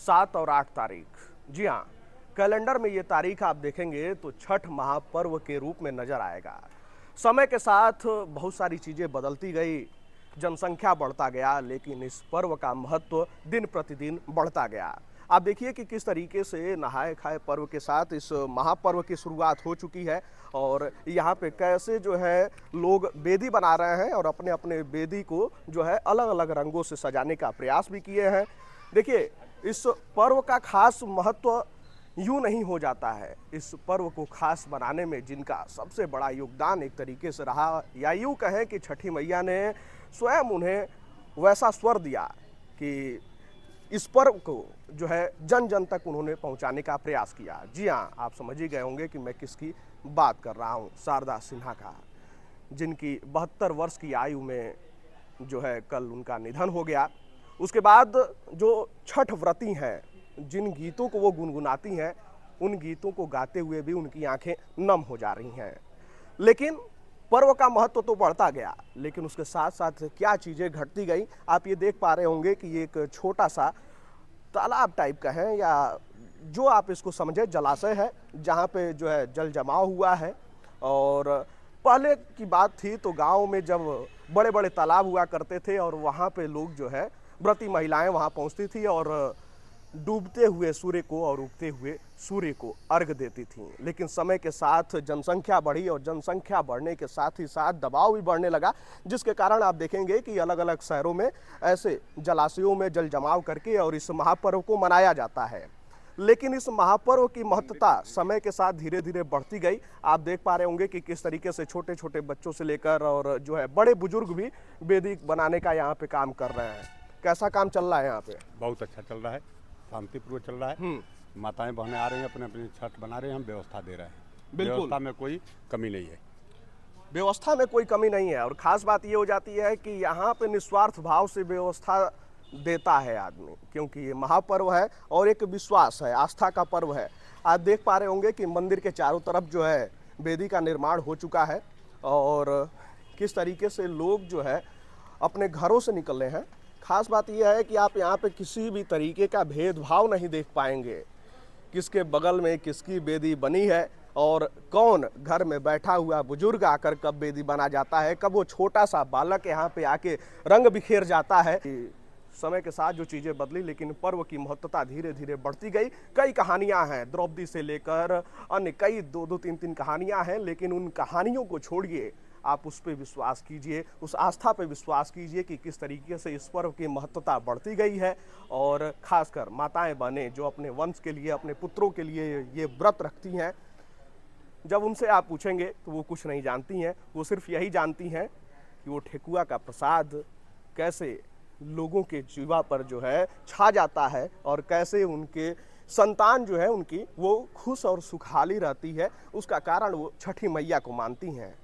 7 और 8 तारीख। जी हाँ, कैलेंडर में ये तारीख आप देखेंगे तो छठ महापर्व के रूप में नजर आएगा। समय के साथ बहुत सारी चीजें बदलती गई, जनसंख्या बढ़ता गया, लेकिन इस पर्व का महत्व दिन प्रतिदिन बढ़ता गया। आप देखिए कि किस तरीके से नहाए खाए पर्व के साथ इस महापर्व की शुरुआत हो चुकी है और यहाँ पे कैसे जो है लोग बेदी बना रहे हैं और अपने अपने बेदी को जो है अलग अलग रंगों से सजाने का प्रयास भी किए हैं। देखिए, इस पर्व का खास महत्व यूं नहीं हो जाता है। इस पर्व को खास बनाने में जिनका सबसे बड़ा योगदान एक तरीके से रहा, या यूं कहें कि छठी मैया ने स्वयं उन्हें वैसा स्वर दिया कि इस पर्व को जो है जन जन तक उन्होंने पहुंचाने का प्रयास किया। जी हाँ, आप समझ ही गए होंगे कि मैं किसकी बात कर रहा हूं, शारदा सिन्हा का, जिनकी 72 वर्ष की आयु में जो है कल उनका निधन हो गया। उसके बाद जो छठ व्रती हैं, जिन गीतों को वो गुनगुनाती हैं, उन गीतों को गाते हुए भी उनकी आंखें नम हो जा रही हैं। लेकिन पर्व का महत्व तो बढ़ता गया, लेकिन उसके साथ साथ क्या चीज़ें घटती गई, आप ये देख पा रहे होंगे कि ये एक छोटा सा तालाब टाइप का है, या जो आप इसको समझे जलाशय है, जहाँ पे जो है जल जमाव हुआ है। और पहले की बात थी तो गांव में जब बड़े बड़े तालाब हुआ करते थे और वहाँ पे लोग जो है व्रती महिलाएं वहाँ पहुँचती थी और डूबते हुए सूर्य को और उगते हुए सूर्य को अर्घ देती थीं। लेकिन समय के साथ जनसंख्या बढ़ी और जनसंख्या बढ़ने के साथ ही साथ दबाव भी बढ़ने लगा, जिसके कारण आप देखेंगे कि अलग अलग शहरों में ऐसे जलाशयों में जल जमाव करके और इस महापर्व को मनाया जाता है। लेकिन इस महापर्व की महत्ता समय के साथ धीरे धीरे बढ़ती गई। आप देख पा रहे होंगे कि किस तरीके से छोटे छोटे बच्चों से लेकर और जो है बड़े बुजुर्ग भी वेदी बनाने का यहाँ पे काम कर रहे हैं। कैसा काम चल रहा है यहाँ पे? बहुत अच्छा चल रहा है, शांतिपूर्वक चल रहा है। माताएं बहनें आ रही हैं, अपने अपने छठ बना रहे हैं, हम व्यवस्था दे रहे हैं। व्यवस्था में कोई कमी नहीं है। व्यवस्था में कोई कमी नहीं है और ख़ास बात ये हो जाती है कि यहाँ पे निस्वार्थ भाव से व्यवस्था देता है आदमी, क्योंकि ये महापर्व है और एक विश्वास है, आस्था का पर्व है। आप देख पा रहे होंगे कि मंदिर के चारों तरफ जो है वेदी का निर्माण हो चुका है और किस तरीके से लोग जो है अपने घरों से निकल रहे हैं। खास बात यह है कि आप यहाँ पे किसी भी तरीके का भेदभाव नहीं देख पाएंगे, किसके बगल में किसकी बेदी बनी है और कौन घर में बैठा हुआ बुजुर्ग आकर कब बेदी बना जाता है, कब वो छोटा सा बालक यहाँ पे आके रंग बिखेर जाता है। समय के साथ जो चीज़ें बदली, लेकिन पर्व की महत्ता धीरे धीरे बढ़ती गई। कई कहानियाँ हैं, द्रौपदी से लेकर अन्य कई 2-2, 3-3 कहानियाँ हैं, लेकिन उन कहानियों को छोड़िए, आप उस पर विश्वास कीजिए, उस आस्था पर विश्वास कीजिए कि किस तरीके से इस पर्व की महत्ता बढ़ती गई है। और ख़ासकर माताएं बहनें जो अपने वंश के लिए, अपने पुत्रों के लिए ये व्रत रखती हैं, जब उनसे आप पूछेंगे तो वो कुछ नहीं जानती हैं। वो सिर्फ यही जानती हैं कि वो ठेकुआ का प्रसाद कैसे लोगों के जीवा पर जो है छा जाता है और कैसे उनके संतान जो है उनकी वो खुश और सुखहाली रहती है। उसका कारण वो छठी मैया को मानती हैं।